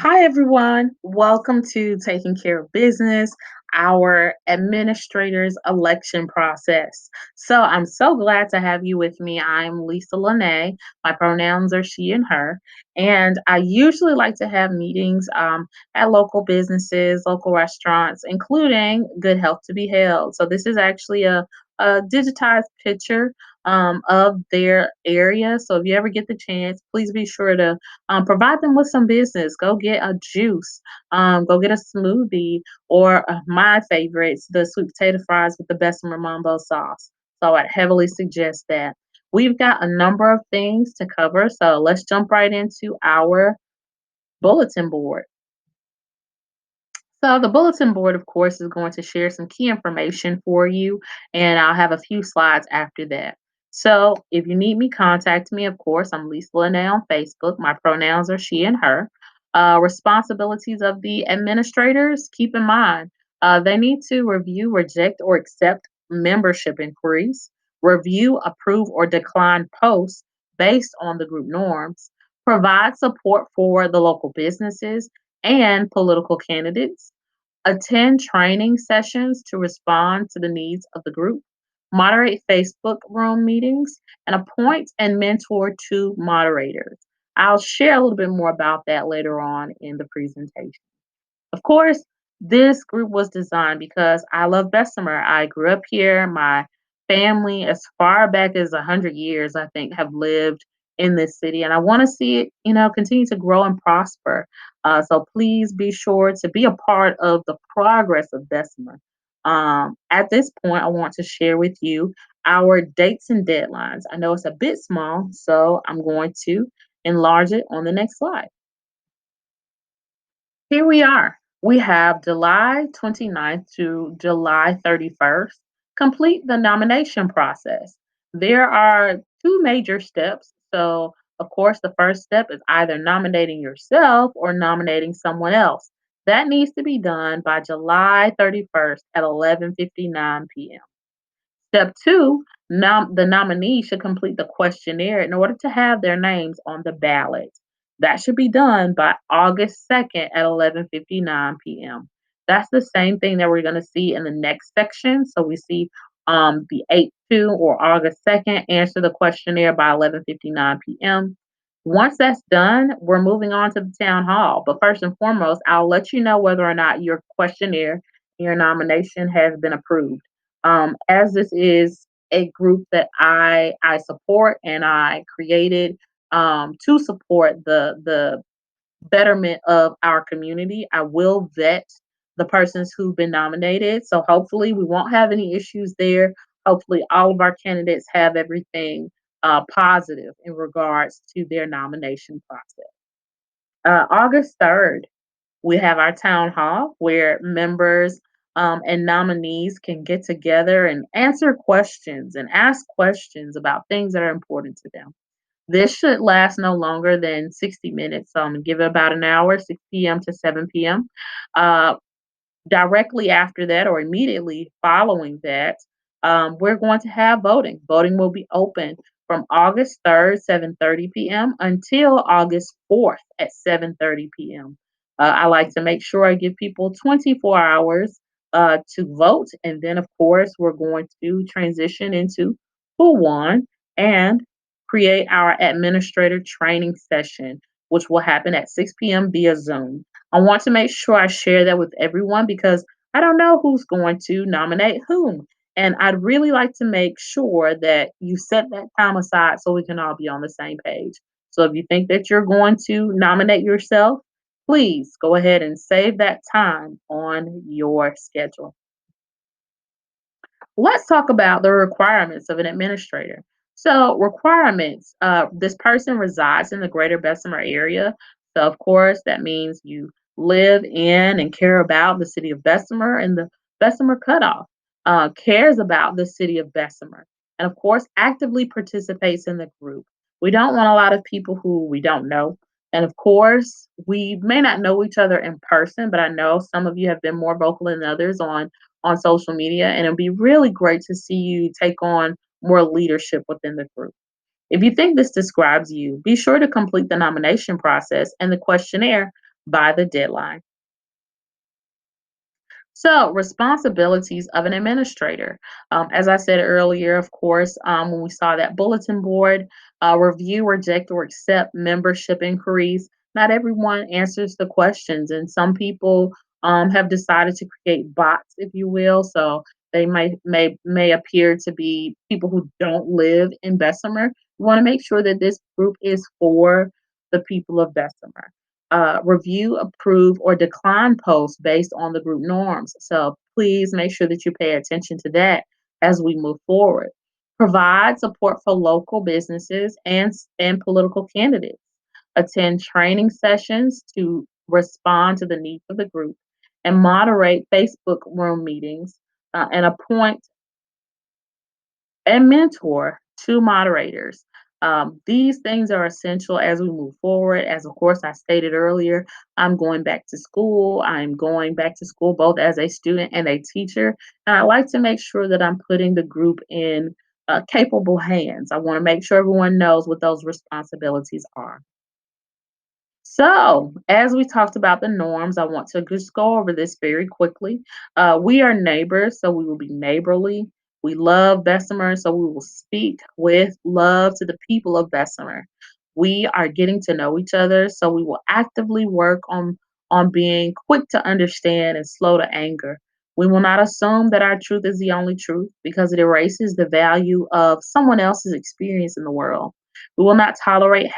Hi, everyone. Welcome to Taking Care of Business, our administrator's election process. I'm so glad to have you with me. I'm Lisa Lene. My pronouns are she and her. And I usually like to have meetings at local businesses, local restaurants, including Good Health to Be Held. So, this is actually a digitized picture of their area. So, if you ever get the chance, please be sure to provide them with some business. Go get a juice. Go get a smoothie, or my favorites, the sweet potato fries with the Bessemer Mambo sauce. So I'd heavily suggest that. We've got a number of things to cover, so let's jump right into our bulletin board. So the bulletin board, of course, is going to share some key information for you, and I'll have a few slides after that. So if you need me, contact me. Of course, I'm Lisa Lene on Facebook. My pronouns are she and her. Responsibilities of the administrators, keep in mind, they need to review, reject, or accept membership inquiries, review, approve, or decline posts based on the group norms, provide support for the local businesses and political candidates, attend training sessions to respond to the needs of the group, moderate Facebook room meetings, and appoint and mentor two moderators. I'll share a little bit more about that later on in the presentation. Of course, this group was designed because I love Bessemer. I grew up here. My family, as far back as 100 years, I think, have lived in this city, and I want to see it, continue to grow and prosper. So please be sure to be a part of the progress of Bessemer. At this point, I want to share with you our dates and deadlines. I know it's a bit small, so I'm going to enlarge it on the next slide. Here we are. We have July 29th to July 31st. Complete the nomination process. There are two major steps. So, of course, the first step is either nominating yourself or nominating someone else. That needs to be done by July 31st at 11:59 p.m. Step two, the nominee should complete the questionnaire in order to have their names on the ballot. That should be done by August 2nd at 11:59 p.m. That's the same thing that we're going to see in the next section. So we see the 8th to or August 2nd, answer the questionnaire by 11:59 p.m. Once that's done, we're moving on to the town hall. But first and foremost, I'll let you know whether or not your questionnaire, your nomination has been approved. As this is a group that I support and I created to support the betterment of our community, I will vet the persons who've been nominated. So hopefully we won't have any issues there. Hopefully all of our candidates have everything positive in regards to their nomination process. August 3rd, we have our town hall where members and nominees can get together and answer questions and ask questions about things that are important to them. This should last no longer than 60 minutes. So I'm going to give it about an hour, 6 p.m. to 7 p.m. Uh, Directly after that or immediately following that, we're going to have voting. Voting will be open from August 3rd, 7:30 p.m. until August 4th at 7:30 p.m. I like to make sure I give people 24 hours to vote, and then of course we're going to transition into who won and create our administrator training session, which will happen at 6 p.m. via Zoom. I want to make sure I share that with everyone because I don't know who's going to nominate whom. And I'd really like to make sure that you set that time aside so we can all be on the same page. So if you think that you're going to nominate yourself, please go ahead and save that time on your schedule. Let's talk about the requirements of an administrator. So, requirements, this person resides in the greater Bessemer area. So, of course, that means you live in and care about the city of Bessemer and the Bessemer cutoff, cares about the city of Bessemer, and of course, actively participates in the group. We don't want a lot of people who we don't know. And of course, we may not know each other in person, but I know some of you have been more vocal than others on social media, and it'd be really great to see you take on more leadership within the group. If you think this describes you, be sure to complete the nomination process and the questionnaire by the deadline. So, responsibilities of an administrator. As I said earlier, of course, when we saw that bulletin board, review, reject, or accept membership inquiries. Not everyone answers the questions, and some people have decided to create bots, if you will. So they may appear to be people who don't live in Bessemer. We want to make sure that this group is for the people of Bessemer. Review, approve, or decline posts based on the group norms. So please make sure that you pay attention to that as we move forward. Provide support for local businesses and political candidates. Attend training sessions to respond to the needs of the group and moderate Facebook room meetings and appoint and mentor two moderators. These things are essential as we move forward. As of course I stated earlier, I'm going back to school. I'm going back to school both as a student and a teacher. And I like to make sure that I'm putting the group in capable hands. I want to make sure everyone knows what those responsibilities are. So, as we talked about the norms, I want to just go over this very quickly. We are neighbors, so we will be neighborly. We love Bessemer, so we will speak with love to the people of Bessemer. We are getting to know each other, so we will actively work on being quick to understand and slow to anger. We will not assume that our truth is the only truth because it erases the value of someone else's experience in the world. We will not tolerate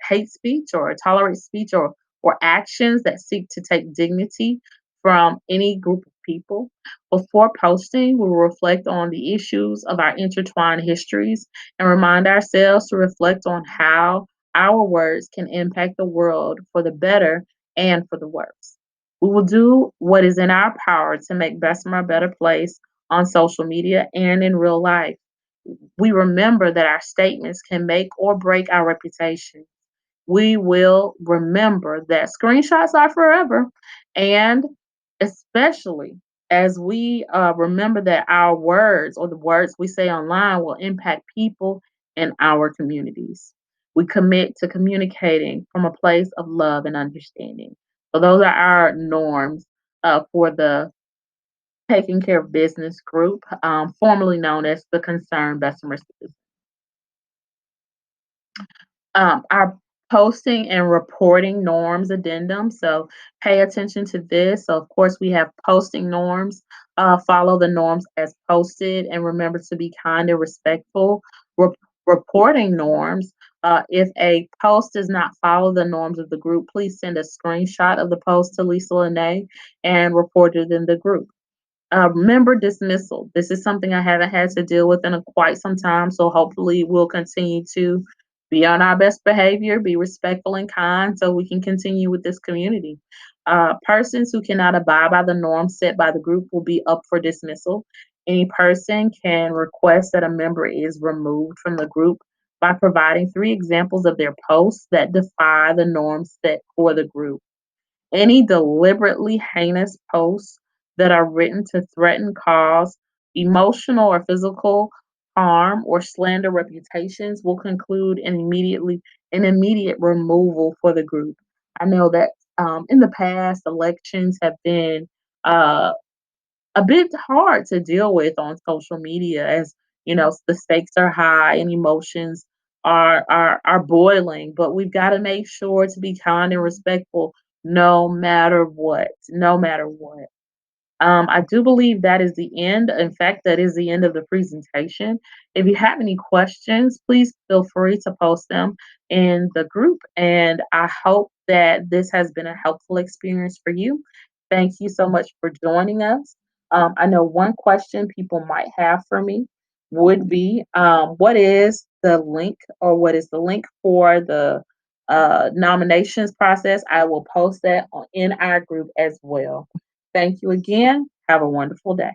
hate speech or tolerate speech or actions that seek to take dignity from any group of people. Before posting, we will reflect on the issues of our intertwined histories and remind ourselves to reflect on how our words can impact the world for the better and for the worse. We will do what is in our power to make Bessemer a better place on social media and in real life. We remember that our statements can make or break our reputation. We will remember that screenshots are forever, and especially as we remember that our words or the words we say online will impact people in our communities. We commit to communicating from a place of love and understanding. So, those are our norms for the Taking Care of Business group, formerly known as the Concerned Bessemer Citizens. Our posting and reporting norms addendum. So pay attention to this. So of course we have posting norms. Follow the norms as posted, and remember to be kind and respectful. Re- Reporting norms. If a post does not follow the norms of the group, please send a screenshot of the post to Lisa Lene and report it in the group. Member dismissal. This is something I haven't had to deal with in quite some time, so hopefully we'll continue to be on our best behavior, be respectful and kind, so we can continue with this community. Persons who cannot abide by the norms set by the group will be up for dismissal. Any person can request that a member is removed from the group by providing 3 examples of their posts that defy the norms set for the group. Any deliberately heinous posts that are written to threaten, cause emotional or physical harm, or slander reputations will conclude an immediate removal for the group. I know that in the past, elections have been uh, a bit hard to deal with on social media, as the stakes are high and emotions are boiling, but we've got to make sure to be kind and respectful no matter what. I do believe that is the end. In fact, that is the end of the presentation. If you have any questions, please feel free to post them in the group. And I hope that this has been a helpful experience for you. Thank you so much for joining us. I know one question people might have for me would be, what is the link, or what is the link for the nominations process? I will post that in our group as well. Thank you again. Have a wonderful day.